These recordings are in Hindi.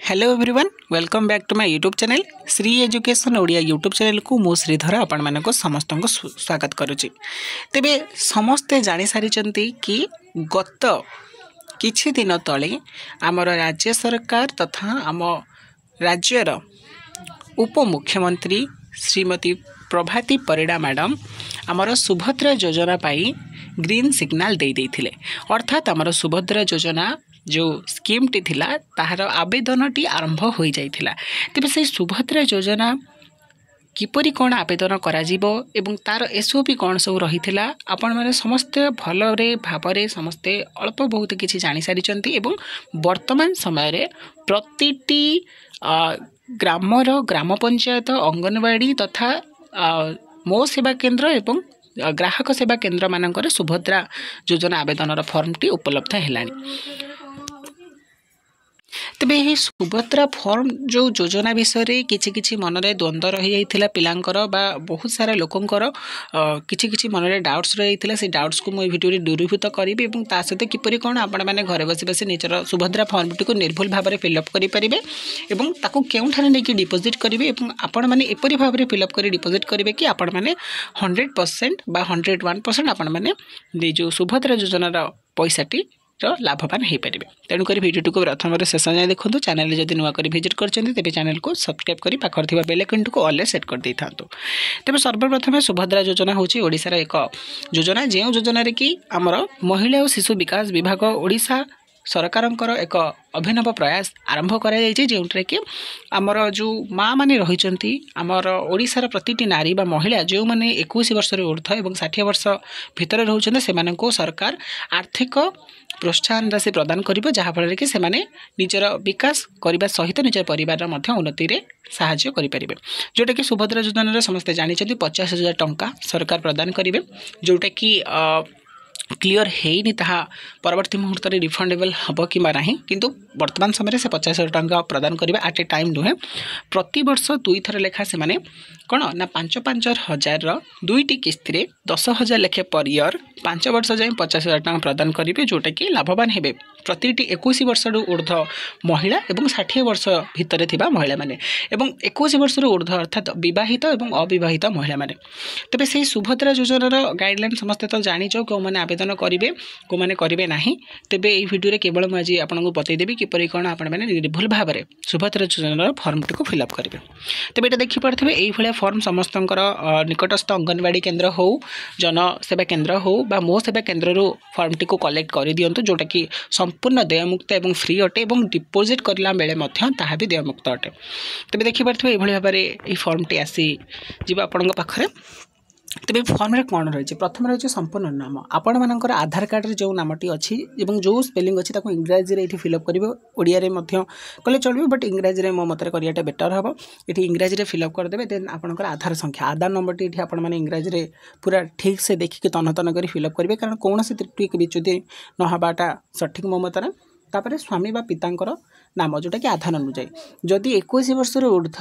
Hello everyone welcome back to my YouTube channel Shri education Odia YouTube channel को मु श्रीधर आपण मानको समस्त को स्वागत करुच्ची। तेबे समस्ते जानी सारी कि गत किछि दिन तले आमर राज्य सरकार तथा आम राज्यर उप मुख्यमंत्री श्रीमती प्रभाती परिड़ा मैडम आमर सुभद्रा योजना पाई ग्रीन सिग्नल दे देथिले। अर्थात आमर सुभद्रा योजना जो स्कीम टी थिला ताहार आवेदन टी आरंभ हो जाइथिला। तेबे से सुभद्रा योजना किपरि कोन आवेदन करा जिवो एवं तार एसओपी कोन सब रहिथिला आपण माने समस्त भलरे भाबरे समस्ते अल्प बहुत किछि जानि सारिचंती एवं वर्तमान समय रे प्रतिटी ग्रामर ग्राम पंचायत अंगनवाड़ी तथा मो सेवा केंद्र एवं ग्राहक सेवा केंद्र मानकर सुभद्रा योजना आवेदन फॉर्म टी उपलब्ध हेलानी। तेबे यही सुभद्रा फॉर्म जो योजना विषय किछि किछि मन रे द्वंद्व रही जाइथिला पिलांकर बा बहुत सारा लोकंकर किछि किछि मन रे डाउट्स रही जाइथिला। से डाउट्स को मो वीडियो रे दूरीभूत करिबे एवं ता सहित किपरि कोन आपण माने घरे बसी बसी निजर सुभद्रा फॉर्म टी को निर्भुल भाव रे फिलअप करि परिबे एवं ताको केउठाने नै कि डिपॉजिट करिवे एवं आपण माने एपरि भाव रे फिलअप करि डिपॉजिट करिवे कि आपण माने 100% बा 101% आपण माने जो सुभद्रा योजना रा पैसा टी लाभवान हो पारे। तेणुक भिडियो को प्रथम शेष जाए देखो। चैनल जब नुआ कर विजिट कर चैनल को सब्सक्राइब कर पाखर बेल आइकन को ऑल सेट कर दे था। तेज सर्वप्रथम सुभद्रा योजना हूँ ओडिशार एक योजना जो योजन कि आमर महिला और शिशु विकास विभाग ओडिशा सरकारंकर एक अभिनव प्रयास आरंभ करा जो कि आमर जो माँ मैंने रही आमर ओडिशार प्रतिटी नारी बा महिला जो मैंने 21 वर्ष ऊर्ध और 60 वर्ष भितर रोचते से सरकार आर्थिक प्रोत्साहन राशि प्रदान करिबो जहाँफल कि सेमाने निजर विकास करने सहित निजर परिवार उन्नति रे साहाय्य करें। जोटा कि सुभद्रा योजना समस्ते जानी 50,000 टंका सरकार प्रदान करेंगे जोटा कि क्लियर है ताहा परवर्ती मुहूर्त में रिफंडेबल हम कि ना किंतु वर्तमान समय से 50,000 टंका प्रदान करेंगे आट ए टाइम नुहे प्रति वर्ष 2 थर लेखा से माने कौन ना 5,000 2टी किस्ती 10,000 लेखे पर ईयर 5 वर्ष जाए 50,000 टंका प्रदान करेंगे जोटा कि लाभवान हे प्रतिटी 21 वर्ष ऊर्ध महिला और 60 वर्ष भितर थिबा महिला माने एवं 21 वर्ष ऊर्ध अर्थात विवाहित और अविवाहित महिला माने। तेबे से सुभद्रा योजनार गाइडलाइन समस्त तो जानी क्यों मैंने आवेदन करेंगे को मैंने करेंगे ना। तेबे ये वीडियो केवल मुझे आपको बतईदेवी किपरि कौन आप निर्भुल भाव में सुभद्रा योजनार फॉर्म टी को फिलअप करेंगे। तेबे ये देखिपे ये फॉर्म समस्त निकटस्थ अंगनवाड़ी केन्द्र हो जनसेवा केन्द्र हो बा मो सेवा केन्द्र फॉर्म टी को कलेक्ट कर दिंतु जोटा कि संपूर्ण देयमुक्त और फ्री अटे और डिपोजिट करला बेले ताहा भी देयमुक्त अटे। तेबे देखिपे ये भाव में ये फॉर्म टी आसी जीव आपण पाखे। तेबे फॉर्म रे कौन रही प्रथम रही संपूर्ण नाम आपण मानकर आधार कार्ड रे जो नामटी अच्छी जो स्पेलिंग अच्छी इंग्राजी रे फिलअप करेंगे ओडिया रे कले चलो बट इंग्राजी रे मो मत कराटा बेटर हम ये इंग्राजी रे फिलअप करदे। देन आपंकर आधार संख्या आधार नंबर टी आपण मैंने इंग्राजी रे पूरा ठीक से देखिए तन तन कर फिलअप करेंगे कारण कौन से त्रुटि विच्युति नहबाटा सठिक मो मतरे। तापर स्वामी बा पितांकर नाम जोटा कि आधार अनुଯାयी जदि 21 वर्ष ऊर्ध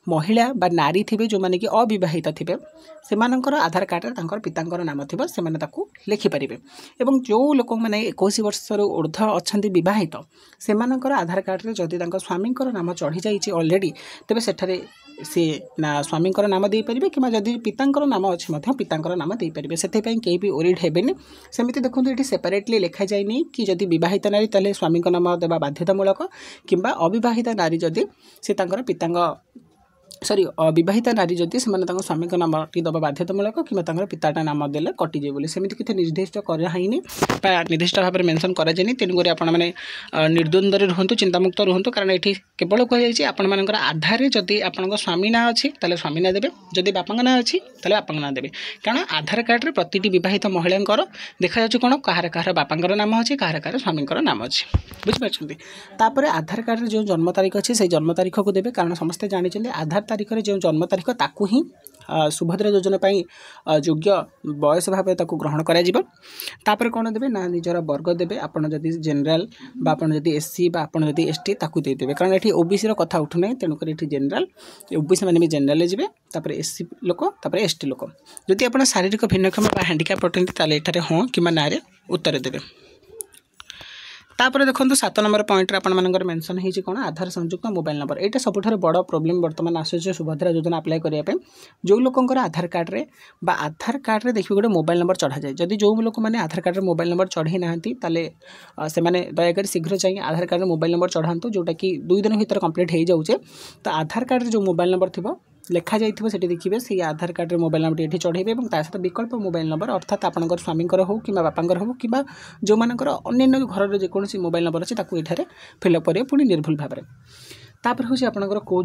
महिला बा नारी थे जो मैंने कि अविवाहित थे से आधार कार्ड रे पितांकर नाम थी से लिखिपारे एवं जो लोक मैंने 21 वर्ष ऊर्ध अच्छा विवाहित से आधार कार्ड रे जदि स्वामी नाम चढ़ी जाइए ऑलरेडी तेबे सेठारे सी ना स्वामी नाम दे पारे कि जदि पितांकर नाम अच्छी पितांकर नाम दे पारे से कहीं भी ओरिड हेबेनि। सेमती देखो ये सेपरेटली लिखा जाए कि जदि विवाहित नारी ताले स्वामी नाम देवा बाध्यतामूलक किंबा अविवाहित नारी जदि से पिता सॉरी विवाहिता नारी जदि से स्वामी नाम टी दबा बाध्यतामूलक कि पिताटा नाम देले कटिजे बोली सेमती किसी निर्दिष्ट कराइनी निर्दिष्ट भाव में मेंशन कराଯାए। तेणुक आपने निर्द्वंद्व रुहतु चिंतामुक्त रुहतु कारण ये केवल कहुई आपण आधार जदि आप स्वामी ना अच्छी ताले स्वामी ना देवे जदि बापा ना अच्छी ताले बापा ना देवे कारण आधार कार्ड रे प्रतिटी विवाहित महिला देखा जा कौन कहार कहार बापा नाम अच्छी कहार कहार स्वामी नाम अच्छी बुझिपार। तापर आधार कार्ड रे जो जन्म तारीख अच्छी से जन्म तारीख को देवे कारण समस्ते जानी आधार तारीख रे जो जन्म तारीख ताकू ही सुभद्रा योजना पाई योग्य बयस भाव ग्रहण कर कौन देवे ना निजर वर्ग देवे आपड़ जदि जेनराल जदि एससी जदि एसटी ताकू देदेवे कारण ये ओबीसी कथा उठुना तेणुक ये जेनराल ओबीसी मैंने भी जेनराल जी एससी लोक एसटी लोक जदि आप शारीरिक भिन्नक्षम हैंडिकैप अटंती ताले हाँ कि ना उत्तर देवे। तापर देखो 7 नंबर पॉइंट आपर मेंशन होती कौन आधार संयुक्त मोबाइल नंबर यहाँ सबुठ बड़ प्रोब्लेम बर्तमान आसूँ सुभद्रा योजना अप्लाई करने जो लोकंर आधार कार्ड रे बा आधार कार्ड रे देखिए गोटे मोबाइल नंबर चढ़ा जाए जदि जो लोक मैंने आधार कार्ड रे मोबाइल नंबर चढ़ई ना से दयाकोरी शीघ्र चाहिए आधार कार्ड रे मोबाइल नंबर चढ़ातु जोटा कि 2 दिन भर कंप्लीट हो जाऊे तो आधार कार्ड रे जो मोबाइल नंबर थी लेखा जाइए से देखिए से आधार कार्ड रे मोबाइल नंबर ये चढ़ेबे और सहित विकल्प मोबाइल नंबर अर्थात आपंकर स्वामी हो कि बापांकर हो कि जो मानकर अन्य घर जेकोसी मोबाइल नंबर अच्छे ये फिलअप करेंगे पुणी निर्भुल भाव में तापर हूँ आपंकर कौ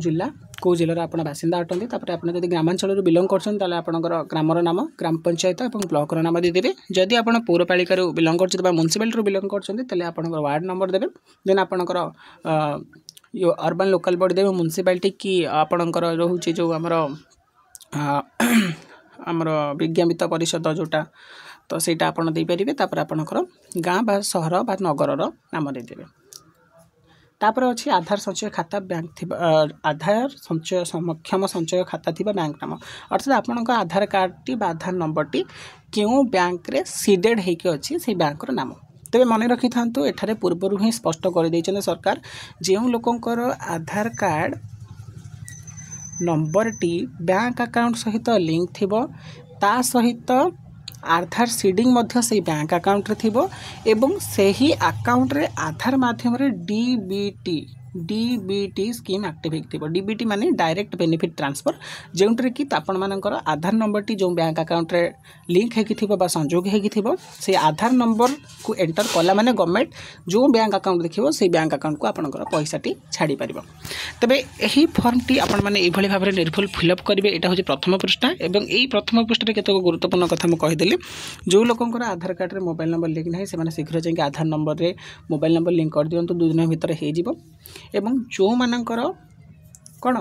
जिलार आप बासिंदा अटंती तापर आप ग्रामांचल बिलंग कर आपंकर ग्रामर नाम ग्राम पंचायत और ब्लॉकर नाम देदेवे जदि आप पौरपालिकार बिलंग कर म्यूनिसिपालिटी बिलंग कर आपंकर वार्ड नंबर देवे देन आपंकर यो अर्बन लोकल बॉडी देवे म्यूनिसिपालिटी कि आपणकर रोचे जो आमर विज्ञापित परिषद जोटा तो सहीटा आपड़ देपारे तापर आपणकर गाँ बा सहर बा नगर नाम देदेवे तापर अच्छी आधार संचय खाता बैंक थी आधार संचय सक्षम संचय खाता थी बैंक नाम अर्थात आपण आधार कार्ड टी आधार नंबर टी क्यों बैंक रे सीडेड होकर अच्छी से बैंक नाम तेज मन रखि था एठारे पूर्वर ही स्पष्ट कर सरकार जो लोकंर आधार कार्ड नंबर टी बैंक अकाउंट सहित लिंक थी ता सहित आधार सीडिंग मध्य से बैंक अकाउंट रे थिबो एवं सही अकाउंट रे आधार माध्यम रे डीबीटी स्कीम एक्टिवेट थी डीबीटी माने डायरेक्ट बेनिफिट ट्रांसफर जोंट्रे कि आपण मानकर आधार नंबर टी जो बैंक अकाउंट रे लिंक हेकी थिबो बा संजोग हेकी थिबो से आधार नंबर को एंटर कला माने गवर्नमेंट जो बैंक अकाउंट देखिबो से बैंक अकाउंट को आपनकर पैसा टी छाड़ी परिबो तबे एही फॉर्म टी आपण माने एभली भाव रे निर्भुल फिलअप करिवे एटा होची प्रथम पृष्ठा एवं एही प्रथम पृष्ठा रे केतक गुरुत्वपूर्ण कथा म कहि देली जो लोकंकर आधार कार्ड रे मोबाइल नंबर लिंक नै से माने शीघ्र जाके आधार नंबर रे मोबाइल नंबर लिंक कर दियंतु 2 दिन भीतर हे जिवो एवं जो मानकर कौन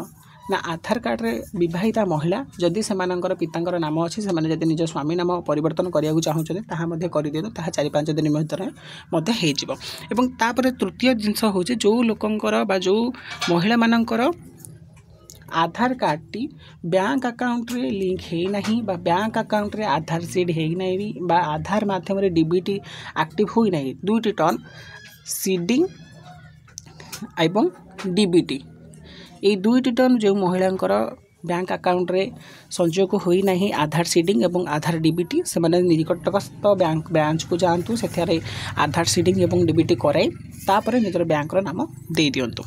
ना आधार कार्ड रे विवाहिता महिला जदि से पितांकर नाम अच्छी से जदि निज स्वामी नाम परिवर्तन करने चाहूँ ताहा कर दिखाँ ताहा 4-5 दिन भीतर एवं तापर तृतीय जिनस हूँ जो लोकंकर बा जो महिला मानकर आधार कार्ड टी बैंक अकाउंट रे लिंक है नहीं बा बैंक अकाउंट रे आधार सीड है नहीं बा आधार माध्यम रे डीबीटी एक्टिव होई नहीं दुईटी टर्न सीडिंग एवं डीबीटी ये दुईटी टर्न जो महिलांकर बैंक अकाउंट रे संयोग होई नहीं आधार सीडिंग एवं आधार डीबीटी से माने निकटस्थ बैंक ब्रांच को जातु से आधार सीडिंग एवं डीबीटी कराई तापर निजर बैंक नाम दे दियंतु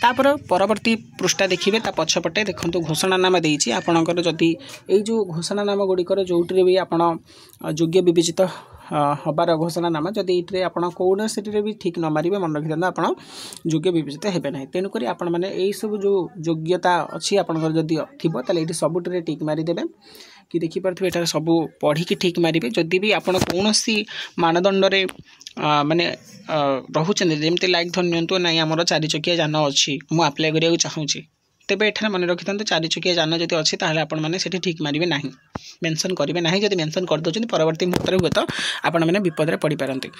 तापर परवर्ती पृष्ठा देखिए ता पछपटे देखो घोषणा नाम देती आपणकर जदि यही जो घोषणा नाम गुड़िकर जोटे भी आप योग्य विवेचित हबार घोषणा नाम जदि ये आप कौन सी भी ठीक न मारे मन रखी था आप योग्य विवेचित हेबे ना तेणुक आपण मैंने यही सब जो योग्यता अच्छी आपंकर जदि थो ये सबुटे टिक मारिदेवे कि देखिपे ये सब पढ़ी ठीक मारे जदि भी आप कौन मानदंड रे माने रोचते जमती लाइक धरनियंतु ना आमर 4 चकिया जान अच्छी मुझे आप्लाय करा चाहूँगी तेज ये मन रखी था 4 चकिया जान जब अच्छी आपण मैंने ठीक मारे ना मेंशन करेंगे ना जब मेंशन करदे परवर्ती मुहूर्त हुए तो आपण मैंने विपद में पड़ पारती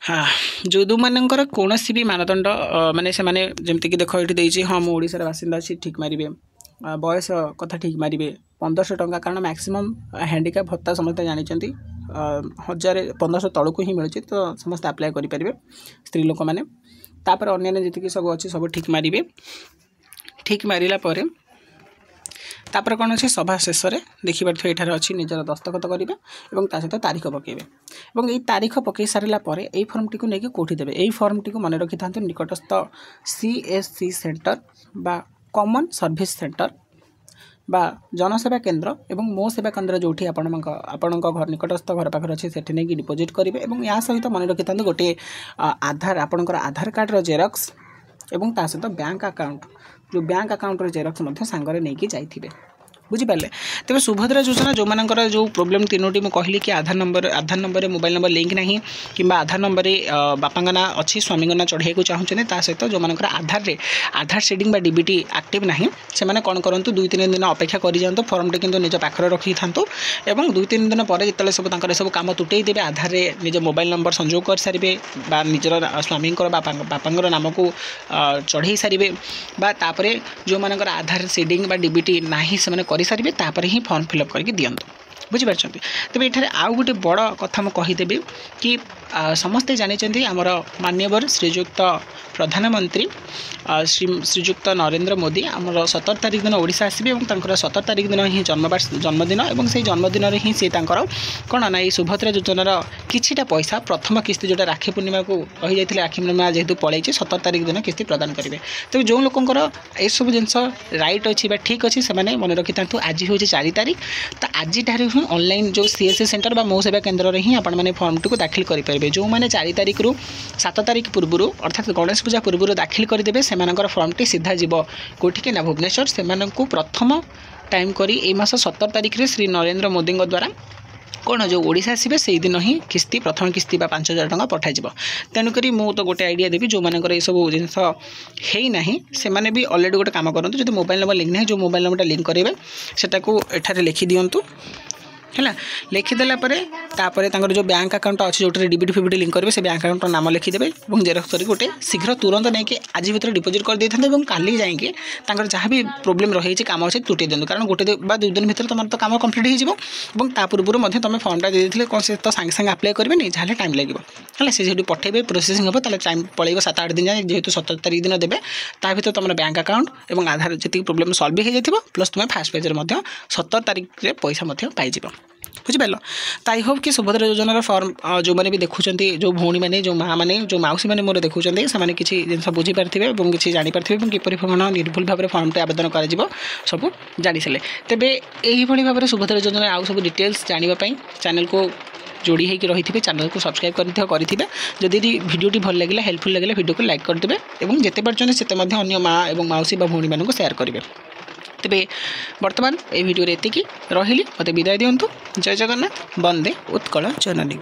हाँ जो दो मानकर कौन भी मानदंड माने से माने जमती देख ये हाँ मुझे ओडिशार बासिंदा अच्छी ठीक मारे बयस कथा ठीक मारे 1500 टंका कारण मैक्सिमम हैंडिकैप भत्ता समस्त जानते 1500 तलू ही मिलूँ तो समस्त आप्लाय करेंगे स्त्री लोक मैंने तापर अन्य जी सब अच्छी सब ठीक मारे ठीक मारा तापर कौन अच्छे सभा शेष में देखिपे ये अच्छी निजर दस्तखत करेंगे और सहित तारीख पकेबे और ये तारीख पकई सारा ये फर्म टी नहीं कौटी देवे यही फर्म टी मन रखी था निकटस्थ CSC सेंटर बा कॉमन सर्विस सेंटर बा जनसेवा केंद्र एवं मो सेवा केंद्र जो आपण घर निकटस्थ घर पाखे अच्छे से नहीं डिपोजिट करेंगे और या सहित मन रखी था गोटे आधार आपणकर आधार कार्ड जेरक्स एवं ता सहित बैंक अकाउंट जो बैंक अकाउंट जेरक्स सांगरे नहीं जाइए बुझिपारे तेज सुभद्रा योजना जो मानकर जो प्रोब्लेम तीनोटी मुझे कहली कि आधार नंबर मोबाइल नंबर लिंक नहीं कि आधार नंबर बापा ना अच्छी स्वामी ना चढ़ाई चाहूँगे ता सहित जो मानकर आधार सीडिंग डीबीटी एक्टिव ना से मैंने कौन करूँ 2-3 दिन अपेक्षा कर जातु फर्मटी किंतु निज पाखर रखी था और 2-3 दिन पर जो सब कम तुटई देवे आधार निज मोबाइल नंबर संयोग कर सारे निजर स्वामी बापा नाम को चढ़ाई सारे बापर जो मानकर आधार सीडिंग डीबीटी ना से कर सारे तापर ही फॉर्म फिलअप करके दियंतु बुझिपारछन्ती तेज ये आउ गोटे बड़ कथा मुझे कहीदेवी कि समस्ते जानी आमर मान्यवर श्रीजुक्त प्रधानमंत्री श्रीजुक्त नरेंद्र मोदी आमर 17 तारिख दिन ओडिशा आसबे 17 तारिख दिन ही जन्मदिन और से जन्मदिन ही सी कौन ना सुभद्रा योजनार किछिटा पैसा प्रथम किस्ती जोटा राखी पूर्णिमा को रही जाते राखी पूर्णिमा जेहेतु पलैचे 17 तारिख दिन किस्ती प्रदान करेंगे। तो जो लोकंर ये सब जिनस रईट अच्छी ठीक अच्छी से मन रखी था आज हूँ 4 तारिख तो आज ही ऑनलाइन जो सीएससी सेंटर बा मो सेवा केन्द्र ही आपने फॉर्म टी दाखिल करेंगे। जो मैंने 4 तारिख रु 7 तारिख पूर्व अर्थात गणेश पूजा पूर्व दाखिल करदे से फॉर्म टी सीधा जीव कौटिके ना भुवनेश्वर से प्रथम टाइम करी ए मास 17 तारिख रे श्री नरेंद्र मोदी द्वारा कौन जो ओडिशा आसबे से दिन ही किस्ती प्रथम किस्ती 5000 टंका पठाଯିब। तेणुक मु तो गोटे आइडिया देवी जो मानकर ये सब जिनस है ना से मैंने भी अलरेडी गोटे काम करूँ जो मोबाइल नंबर लिंक नहीं जो मोबाइल नंबर लिंक करेंगे सेटाको एठारे लिखि दिंतु है लिखिदेला जो बैंक अकाउंट अच्छे जो डीबीटी फीबीटी लिंक करेंगे से बैंक अकाउंट नाम लिखिदेवे और जेरक्स करके गोटे शीघ्र तुरंत नहीं आज भर डिपोजिट कर देते और काली जाइए जहाँ भी प्रोब्लेम रही काम अच्छे तुटे दिखाँ कारण गोटे बा 2 दिन भर तुम तो काम कम्प्लीट हो पूर्व तुम फॉर्मटा देते कौन से तो सांगे सांगे अप्लाई करेंगे जहाँ टाइम लगे है से पठेबे प्रोसेसिंग हम तो टाइम पड़े 7-8 दिन जाए जेहतु 17 तारिख दिन देवे ता भर तुम बैंक अकाउंट और आधार जी प्रोब्लेम सल्व भी हो जाए प्लस तुम फास्ट पेज 17 तारिख में पैसा पाइज बुझिपार। तो आई होप कि सुभद्रा योजनार फॉर्म जो मैंने भी देखुं जो भौणी मैंने जो माँ मैंने जो मौसी मैंने मोर देखुं से किसी जिन बुझीपारे और किसी जापर किपर निर्भुल भाव में फॉर्मटे आवेदन कर सब जानी सारे तेरे यही भाव में सुभद्रा योजना आउ सब डिटेल्स जानापी चैनल को जोड़ी होकर रही थे चैनल को सब्सक्राइब करेंगे जदि भिडियोटी भल लगे हेल्पफुल लगे भिडियो को लाइक करदे और जिते पार्टी से अन्य माँ और मौसी भौणी मानक सेयार करेंगे। तेरे बर्तमान ये भिडियो एतिकी रही मत विदाय दिंतु। जय जगन्नाथ। वंदे उत्कल जननी।